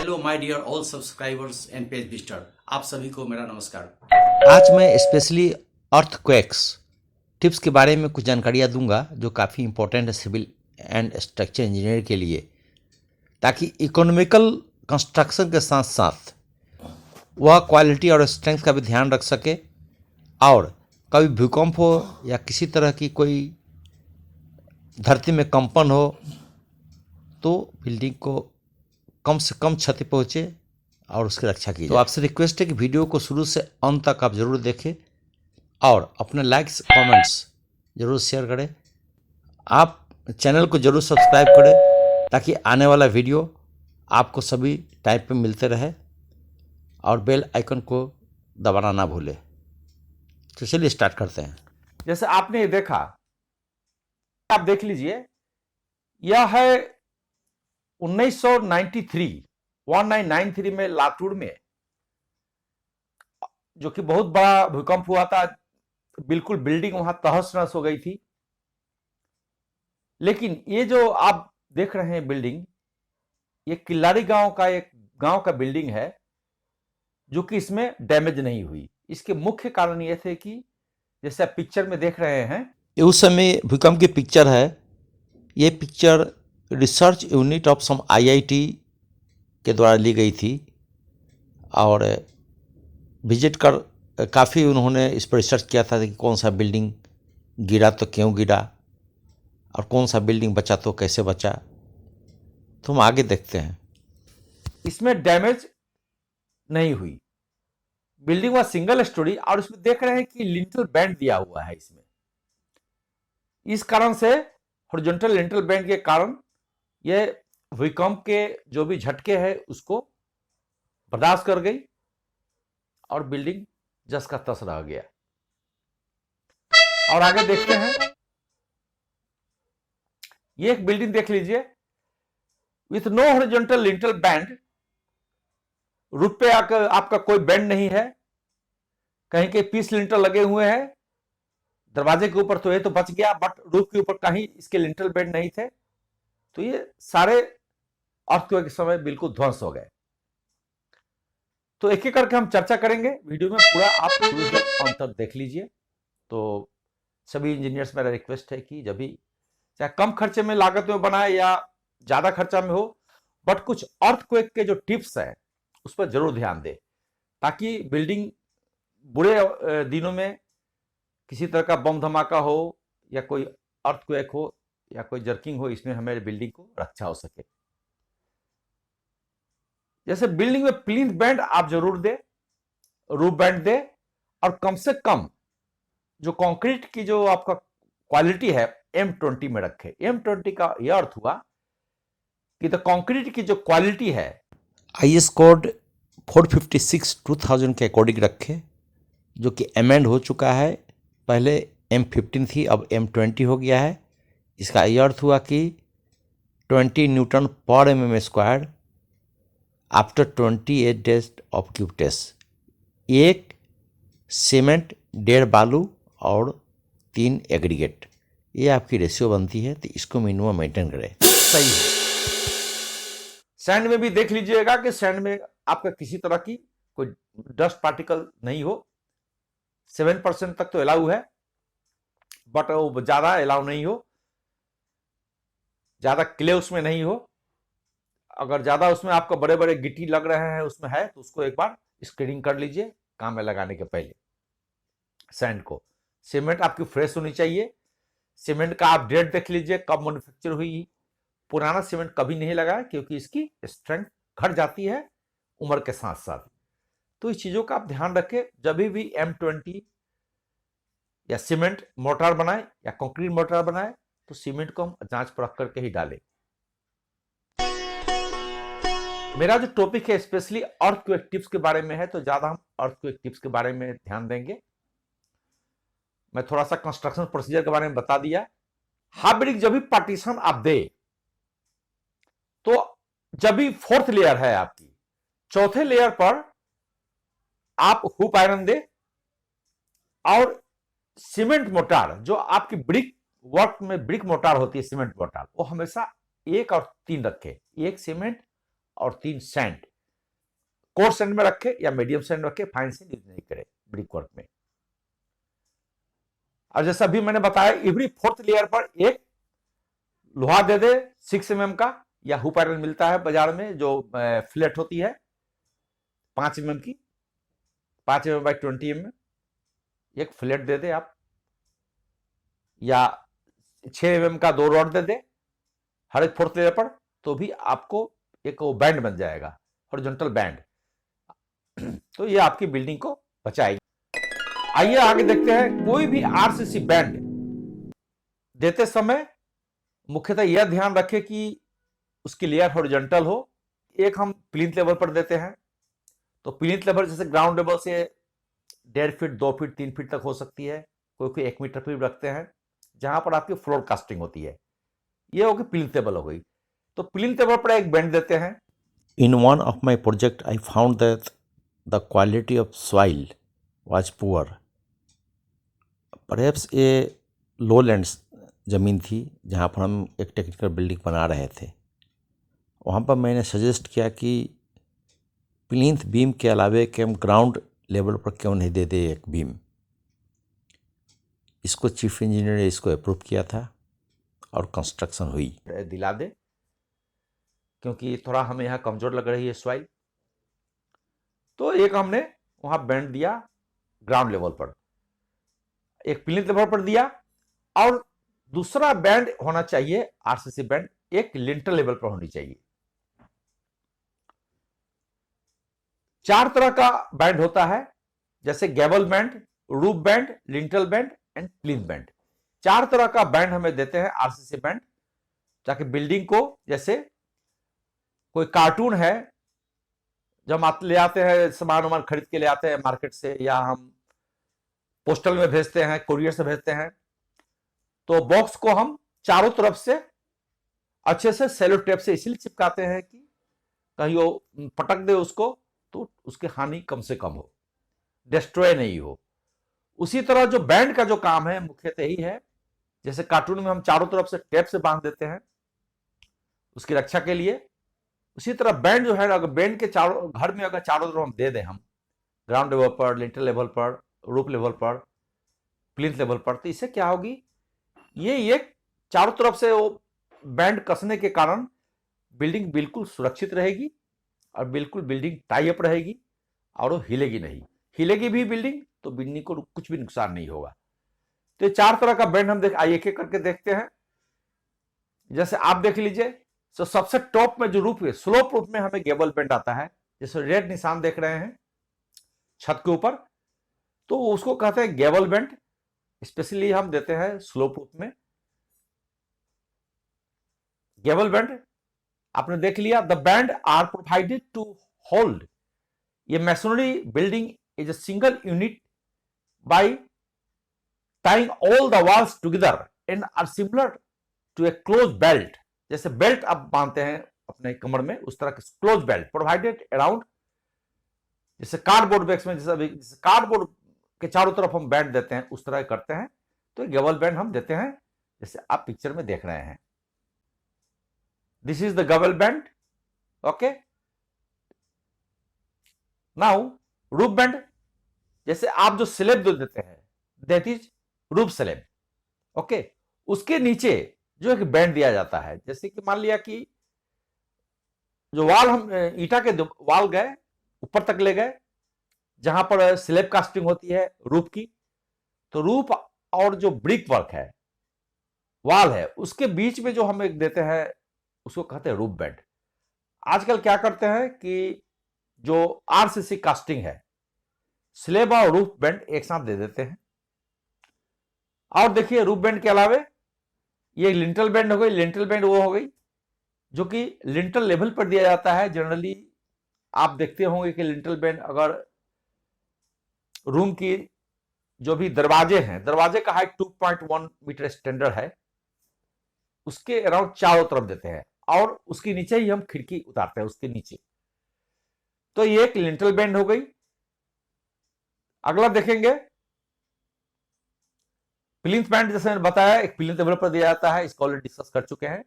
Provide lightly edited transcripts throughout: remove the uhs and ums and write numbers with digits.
Hello my dear all subscribers and page visitor, आप सभी को मेरा नमस्कार। आज मैं स्पेशली अर्थक्वेक्स टिप्स के बारे में कुछ जानकारियाँ दूंगा जो काफ़ी इंपॉर्टेंट है सिविल एंड स्ट्रक्चर इंजीनियर के लिए, ताकि इकोनॉमिकल कंस्ट्रक्शन के साथ साथ वह क्वालिटी और स्ट्रेंथ का भी ध्यान रख सके और कभी भूकंप हो या किसी तरह की कोई धरती में कंपन हो तो बिल्डिंग को कम से कम क्षति पहुँचे और उसकी रक्षा की जाए। तो आपसे रिक्वेस्ट है कि वीडियो को शुरू से अंत तक आप ज़रूर देखें और अपने लाइक्स कमेंट्स ज़रूर शेयर करें। आप चैनल को ज़रूर सब्सक्राइब करें ताकि आने वाला वीडियो आपको सभी टाइम पे मिलते रहे और बेल आइकन को दबाना ना भूलें। तो चलिए स्टार्ट करते हैं। जैसे आपने देखा, आप देख लीजिए, यह है 1993 में लातूर में जो कि बहुत बड़ा भूकंप हुआ था। बिल्कुल बिल्डिंग वहां तहस नहस हो गई थी। लेकिन ये जो आप देख रहे हैं बिल्डिंग, ये किल्लारी गांव का बिल्डिंग है जो कि इसमें डैमेज नहीं हुई। इसके मुख्य कारण ये थे कि जैसे आप पिक्चर में देख रहे हैं, ये उस समय भूकंप की पिक्चर है। ये picture research unit of some IIT के द्वारा ली गई थी और विजिट कर काफ़ी उन्होंने इस पर रिसर्च किया था कि कौन सा बिल्डिंग गिरा तो क्यों गिरा और कौन सा बिल्डिंग बचा तो कैसे बचा। तो हम आगे देखते हैं। इसमें डैमेज नहीं हुई। बिल्डिंग वह सिंगल स्टोरी और इसमें देख रहे हैं कि लिंटल बैंड दिया हुआ है इसमें। इस कारण से हॉरिजॉन्टल लिंटल बैंड के कारण यह भूकंप के जो भी झटके हैं उसको बर्दाश्त कर गई और बिल्डिंग जस का तस रह गया। और आगे देखते हैं, ये एक बिल्डिंग देख लीजिए with no horizontal lintel band. Roof पे आपका कोई बैंड नहीं है, कहीं के पीस लिंटल लगे हुए हैं। दरवाजे के ऊपर तो ये तो बच गया, बट रूफ के ऊपर कहीं इसके लिंटल बैंड नहीं थे। तो ये सारे अर्थक्वेक के समय बिल्कुल ध्वंस हो गए। तो एक एक करके हम चर्चा करेंगे वीडियो में, पूरा आप शुरू से अंत तक देख लीजिए। तो सभी इंजीनियर्स मेरा रिक्वेस्ट है कि जब भी चाहे कम खर्चे में लागत में बनाए या ज्यादा खर्चा में हो, बट कुछ अर्थक्वेक के जो टिप्स है उस पर जरूर ध्यान दें, ताकि बिल्डिंग बुरे दिनों में किसी तरह का बम धमाका हो या कोई अर्थक्वेक हो या कोई जर्किंग हो, इसमें हमारे बिल्डिंग को रक्षा हो सके। जैसे बिल्डिंग में प्लिंथ बैंड आप जरूर दे, रूफ बैंड दे, और कम से कम जो कंक्रीट की जो आपका क्वालिटी है M20 में रखे। M20 का यह अर्थ हुआ कि द कंक्रीट की जो क्वालिटी है आईएस कोड 456/2000 के अकॉर्डिंग रखे, जो कि अमेंड हो चुका है। पहले M15 थी, अब M20 हो गया है। इसका यह अर्थ हुआ कि 20 न्यूटन पर mm² after 28 days of cube test. एक सीमेंट, 1.5 बालू और 3 एग्रीगेट, ये आपकी रेशियो बनती है। तो इसको मिनिमम मेंटेन करें। सही है। सैंड में भी देख लीजिएगा कि सैंड में आपका किसी तरह की कोई डस्ट पार्टिकल नहीं हो। 7% तक तो अलाउ है, बट वो ज्यादा अलाउ नहीं हो, ज्यादा क्ले उसमें नहीं हो। अगर ज्यादा उसमें आपको बड़े बड़े गिट्टी लग रहे हैं उसमें है तो उसको एक बार स्क्रीनिंग कर लीजिए काम में लगाने के पहले। सैंड को, सीमेंट आपकी फ्रेश होनी चाहिए। सीमेंट का आप डेट देख लीजिए, कब मैन्युफैक्चर हुई। पुराना सीमेंट कभी नहीं लगाए क्योंकि इसकी स्ट्रेंथ घट जाती है उम्र के साथ साथ। तो इस चीजों का आप ध्यान रखें। जब भी M20 या सीमेंट मोर्टार बनाए या कंक्रीट मोर्टार बनाए तो सीमेंट को हम जांच परख करके ही डालें। मेरा जो टॉपिक है स्पेशली अर्थक्वेक टिप्स के बारे में है, तो ज्यादा हम अर्थक्वेक टिप्स के बारे में ध्यान देंगे। मैं थोड़ा सा कंस्ट्रक्शन प्रोसीजर के बारे में बता दिया। हार्ड जब भी पार्टीशन आप दे, तो जब भी 4th लेयर है आपकी, 4थे लेयर पर आप हुप आयरन दे और सीमेंट मोटार, जो आपकी ब्रिक वर्क में ब्रिक मोटार होती है, सीमेंट मोटार, वो हमेशा 1 और 3 रखे। 1 सीमेंट और 3 सैंड, कोर्स सैंड में रखे या मीडियम सैंड रखे, फाइन सैंड यूज नहीं करे ब्रिक वर्क में। और जैसा अभी मैंने बताया, एवरी 4th लेयर पर एक लोहा दे दे 6 mm का, या हुप आयरन मिलता है बाजार में जो फ्लैट होती है 5 mm की, 5 mm बाई 20 mm, एक फ्लैट दे दे आप, या 6 mm का 2 रॉड दे दे हर एक 4th लेयर पर, तो भी आपको एक वो बैंड बन जाएगा, हॉरिजॉन्टल बैंड। तो ये आपकी बिल्डिंग को बचाएगी। आइए आगे देखते हैं। कोई भी आरसीसी बैंड देते समय मुख्यतः यह ध्यान रखें कि उसकी लेयर हॉरिजॉन्टल हो। एक हम प्लिंथ लेवल पर देते हैं, तो प्लिंथ लेवल जैसे ग्राउंड लेवल से 1.5 फीट 2 फीट 3 फीट तक हो सकती है, कोई 1 मीटर पर भी रखते हैं, जहां पर आपकी फ्लोर कास्टिंग होती है। ये होगी प्लिंथ लेवल हो गई। तो प्लिंथ लेवल पर एक बैंड देते हैं। In one of my project, I found that the quality of soil was poor. Perhaps a lowlands ज़मीन थी जहाँ पर हम एक टेक्निकल बिल्डिंग बना रहे थे। वहाँ पर मैंने सजेस्ट किया कि प्लिंथ बीम के अलावे कि हम ग्राउंड लेवल पर क्यों नहीं दे दे एक बीम। इसको चीफ इंजीनियर ने इसको अप्रूव किया था और कंस्ट्रक्शन हुई। दिला दे, क्योंकि थोड़ा हमें यहाँ कमजोर लग रही है सॉइल। तो एक हमने वहां बैंड दिया ग्राउंड लेवल पर, एक प्लिंथ लेवल पर दिया, और दूसरा बैंड होना चाहिए आरसीसी बैंड एक लिंटर लेवल पर होनी चाहिए। 4 तरह का बैंड होता है, जैसे gable band, roof band, lintel band and plinth band. 4 तरह का बैंड हमें देते हैं आरसीसी बैंड, ताकि बिल्डिंग को, जैसे कोई कार्टून है जब हम ले आते हैं, सामान वामान खरीद के ले आते हैं मार्केट से, या हम पोस्टल में भेजते हैं, कुरियर से भेजते हैं, तो बॉक्स को हम चारों तरफ से अच्छे से सेलो टेप से इसलिए चिपकाते हैं कि कहीं वो पटक दे उसको तो उसकी हानि कम से कम हो, डिस्ट्रॉय नहीं हो। उसी तरह जो बैंड का जो काम है मुख्यतः यही है, जैसे कार्टून में हम चारों तरफ से टेप से बांध देते हैं उसकी रक्षा के लिए, उसी तरह बैंड जो है, अगर बैंड के चारों घर में अगर चारों तरफ हम दे दें, हम ग्राउंड लेवल पर, लिंटर लेवल पर, रूफ लेवल पर, प्लिंथ लेवल पर, तो इससे क्या होगी, ये चारों तरफ से वो बैंड कसने के कारण बिल्डिंग बिल्कुल सुरक्षित रहेगी और बिल्कुल बिल्डिंग टाई अप रहेगी और वो हिलेगी नहीं। हिलेगी भी बिल्डिंग तो बिल्डिंग को कुछ भी नुकसान नहीं होगा। तो ये 4 तरह का बैंड हम आइए एक एक करके देखते हैं। जैसे आप देख लीजिए, तो सबसे टॉप में जो रूफ है, स्लोप रूफ में हमें गैबल बैंड आता है, जैसे रेड निशान देख रहे हैं छत के ऊपर, तो उसको कहते हैं गैबल बैंड। स्पेशली हम देते हैं स्लोप रूफ में गैबल बैंड। आपने देख लिया। The band are provided to hold ये masonry building is a single unit by tying all the walls together and are similar to a close belt. जैसे बेल्ट आप बांधते हैं अपने कमर में, उस तरह के क्लोज बेल्ट प्रोवाइडेड अराउंड, जैसे कार्डबोर्ड बैग्स में जैसे कार्डबोर्ड के चारों तरफ हम बैंड देते हैं, उस तरह करते हैं। तो गैबल बैंड हम देते हैं जैसे आप पिक्चर में देख रहे हैं। This is the gable band. Okay, now roof band, जैसे आप जो स्लैब जो देते हैं that is roof slab. Okay, उसके नीचे जो एक बैंड दिया जाता है, जैसे कि मान लिया कि जो वाल हम ईटा के वाल गए ऊपर तक ले गए, जहां पर स्लैब कास्टिंग होती है रूफ की, तो रूफ और जो ब्रिक वर्क है, वाल है, उसके बीच में जो हम एक देते हैं उसको कहते हैं रूफ बैंड। आजकल क्या करते हैं कि जो आरसीसी कास्टिंग है, स्लैब और रूफ बैंड एक साथ दे देते हैं। और देखिए रूफ बैंड के अलावे ये लिंटल बैंड हो गई। लिंटल बैंड वो हो गई जो कि लिंटल लेवल पर दिया जाता है। जनरली आप देखते होंगे कि लिंटल बैंड अगर रूम की जो भी दरवाजे हैं, दरवाजे का हाइट 2.1 मीटर स्टैंडर्ड है, उसके अराउंड चारों तरफ देते हैं और उसके नीचे ही हम खिड़की उतारते हैं उसके नीचे। तो ये एक लिंटल बैंड हो गई। अगला देखेंगे प्लिंथ बैंड। जैसे मैंने बताया एक प्लिंथ लेवल पर दिया जाता है, इसको ऑलरेडी डिस्कस कर चुके हैं।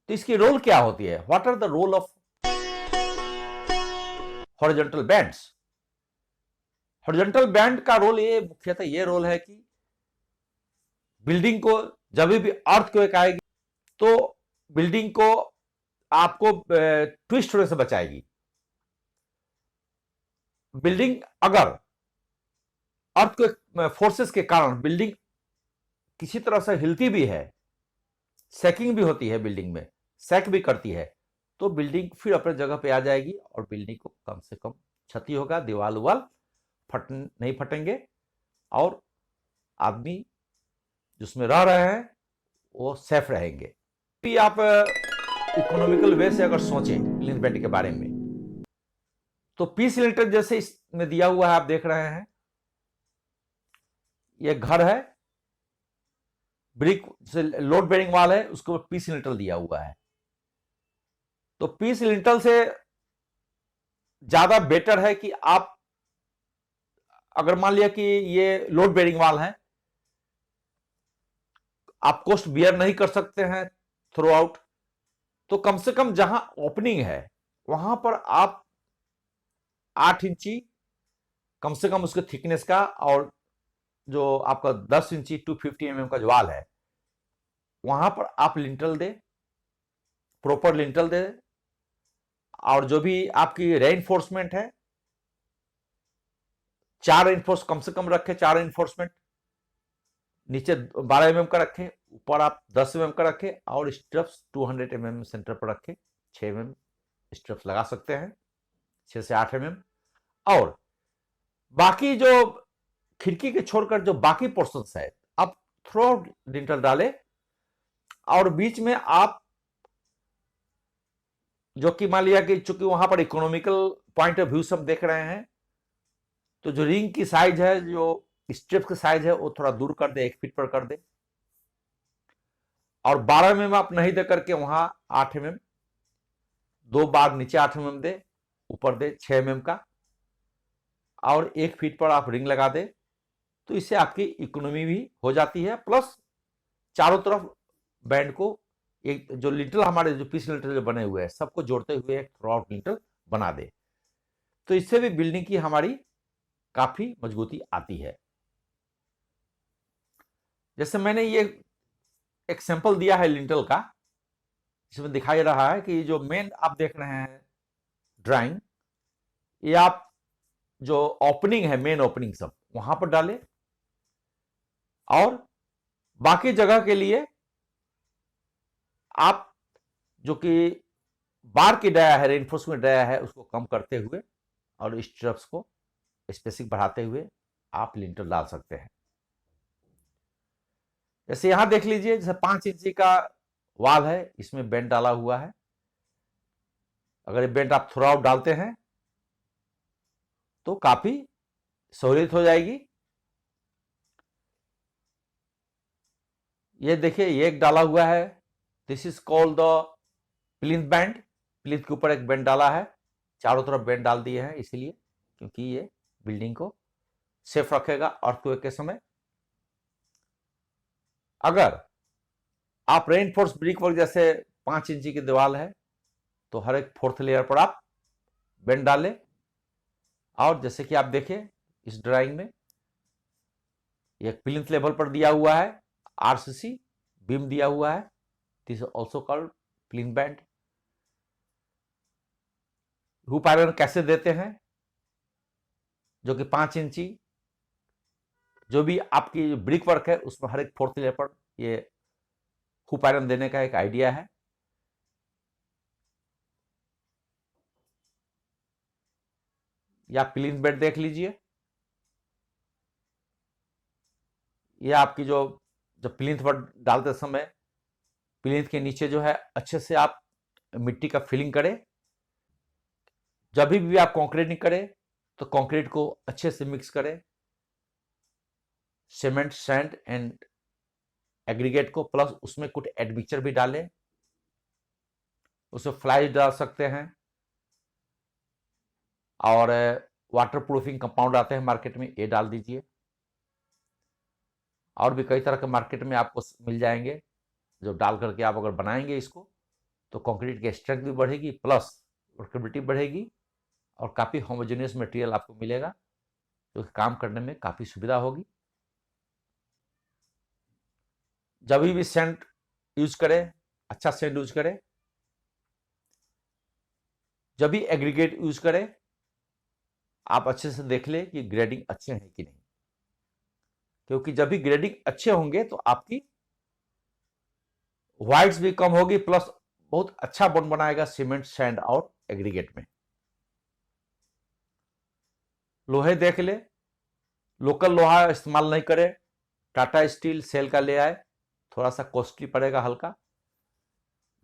तो इसकी रोल क्या होती है, what are the role of horizontal bands. Horizontal band का रोल ये मुख्यतः ये रोल है कि बिल्डिंग को जब भी अर्थक्वेक आएगी तो बिल्डिंग को आपको ट्विस्ट होने से बचाएगी। बिल्डिंग अगर अर्थक्वेक फोर्सेस के कारण बिल्डिंग किसी तरह से हिलती भी है, सैकिंग भी होती है, बिल्डिंग में सैक भी करती है, तो बिल्डिंग फिर अपने जगह पे आ जाएगी और बिल्डिंग को कम से कम क्षति होगा, दीवार उवाल नहीं फटेंगे और आदमी जिसमें रह रहे हैं वो सेफ रहेंगे। भी आप इकोनॉमिकल वे से अगर सोचें प्लिंथ बेंड के बारे में तो पीस लिंटल जैसे इसमें दिया हुआ है, आप देख रहे हैं ये घर है, ब्रिक से लोड बेरिंग वाल है, उसके ऊपर पीस लिंटल दिया हुआ है। तो पीस लिंटल से ज्यादा बेटर है कि आप अगर मान लिया कि ये लोड बेरिंग वाल है, आप कोस्ट बियर नहीं कर सकते हैं थ्रू आउट, तो कम से कम जहां ओपनिंग है वहां पर आप 8 इंची कम से कम उसके थिकनेस का और जो आपका 10 इंची 250 mm का जो वाल है वहां पर आप लिंटल दे, प्रॉपर लिंटल दे, और जो भी आपकी रेइनफोर्समेंट है 4 रेइनफोर्स कम से कम रखे, 4 रेइनफोर्समेंट नीचे 12 mm का रखें, ऊपर आप 10 mm का रखें और स्ट्रप्स 200 mm सेंटर पर रखें, 6 mm स्ट्रप्स लगा सकते हैं, 6 से 8 mm। और बाकी जो खिड़की के छोड़कर जो बाकी पोर्शंस है आप थ्रू आउट लिंटल डालें और बीच में आप जो कि मान लिया कि चूंकि वहां पर इकोनॉमिकल पॉइंट ऑफ व्यू से हम देख रहे हैं तो जो रिंग की साइज है, जो स्ट्रिप्स की साइज है वो थोड़ा दूर कर दे, 1 फीट पर कर दे और 12 mm आप नहीं दे करके वहां 8 mm, 2 बार नीचे 8 mm दे, ऊपर दे 6 mm का और 1 फीट पर आप रिंग लगा दे, तो इससे आपकी इकोनॉमी भी हो जाती है, प्लस चारों तरफ बैंड को एक जो लिंटल हमारे जो पीस लिंटल जो बने हुए हैं सबको जोड़ते हुए एक थ्रू आउट लिंटल बना दे, तो इससे भी बिल्डिंग की हमारी काफी मजबूती आती है। जैसे मैंने ये एक सैंपल दिया है लिंटल का, इसमें दिखाई रहा है कि जो मेन आप देख रहे हैं ड्राइंग, ये आप जो ओपनिंग है, मेन ओपनिंग सब वहां पर डालें और बाकी जगह के लिए आप जो कि बार की डाया है, रेनफोर्समेंट डाया है, उसको कम करते हुए और स्ट्रप्स को स्पेसिंग बढ़ाते हुए आप लिंटल डाल सकते हैं। जैसे यहां देख लीजिए, जैसे 5 इंची का वाल है, इसमें बेंड डाला हुआ है, अगर ये बेंड आप थ्रू आउट डालते हैं तो काफी सहूलियत हो जाएगी। ये देखिए, ये एक डाला हुआ है, this is called the plinth band. Plinth के ऊपर एक बेंड डाला है, चारों तरफ बेंड डाल दिए हैं इसलिए क्योंकि ये बिल्डिंग को सेफ रखेगा अर्थक्वेक के समय। अगर आप रेनफोर्स ब्रिक वर्क जैसे 5 इंची की दीवार है तो हर एक 4th लेयर पर आप बेंड डालें और जैसे कि आप देखें इस ड्राइंग में एक प्लिंथ लेवल पर दिया हुआ है, आरसीसी बीम दिया हुआ है, this is also called plinth band. Hoop iron कैसे देते हैं, जो कि 5 इंची जो भी आपकी ब्रिक वर्क है उसमें हर एक 4th लेयर पर ये हुप आयरन देने का एक आइडिया है। या प्लिंथ बेड देख लीजिए, ये आपकी जो प्लिंथ पर डालते समय प्लिंथ के नीचे जो है अच्छे से आप मिट्टी का फिलिंग करें। जब भी आप कंक्रीटिंग करें तो कंक्रीट को अच्छे से मिक्स करें, सीमेंट, सैंड एंड एग्रीगेट को, प्लस उसमें कुछ एडमिक्सचर भी डालें, उसमें फ्लाई डाल सकते हैं और वाटर प्रूफिंग कंपाउंड आते हैं मार्केट में, ये डाल दीजिए। और भी कई तरह के मार्केट में आपको मिल जाएंगे जो डाल करके आप अगर बनाएंगे इसको तो कंक्रीट की स्ट्रेंथ भी बढ़ेगी, प्लस वर्केबिलिटी बढ़ेगी और काफ़ी होमोजेनियस मटेरियल आपको मिलेगा, जो काम करने में काफ़ी सुविधा होगी। जब भी सेंट यूज करें, अच्छा सेंट यूज करें। जब भी एग्रीगेट यूज करें, आप अच्छे से देख लें कि ग्रेडिंग अच्छे हैं कि नहीं, क्योंकि जब भी ग्रेडिंग अच्छे होंगे तो आपकी वाइड्स भी कम होगी, प्लस बहुत अच्छा बॉन्ड बनाएगा सीमेंट, सैंड और एग्रीगेट में। लोहे देख ले, लोकल लोहा इस्तेमाल नहीं करें, टाटा स्टील सेल का ले आए, थोड़ा सा कॉस्टली पड़ेगा हल्का,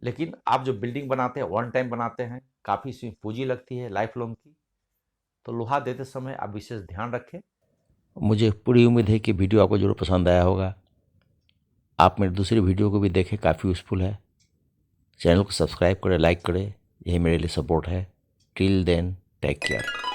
लेकिन आप जो बिल्डिंग बनाते हैं, वन टाइम बनाते हैं, काफ़ी इसमें पूंजी लगती है लाइफ लॉन्ग की, तो लोहा देते समय आप विशेष ध्यान रखें। मुझे पूरी उम्मीद है कि वीडियो आपको जरूर पसंद आया होगा। आप मेरे दूसरी वीडियो को भी देखें, काफ़ी यूज़फुल है। चैनल को सब्सक्राइब करें, लाइक करें, यही मेरे लिए सपोर्ट है। Till then, take care.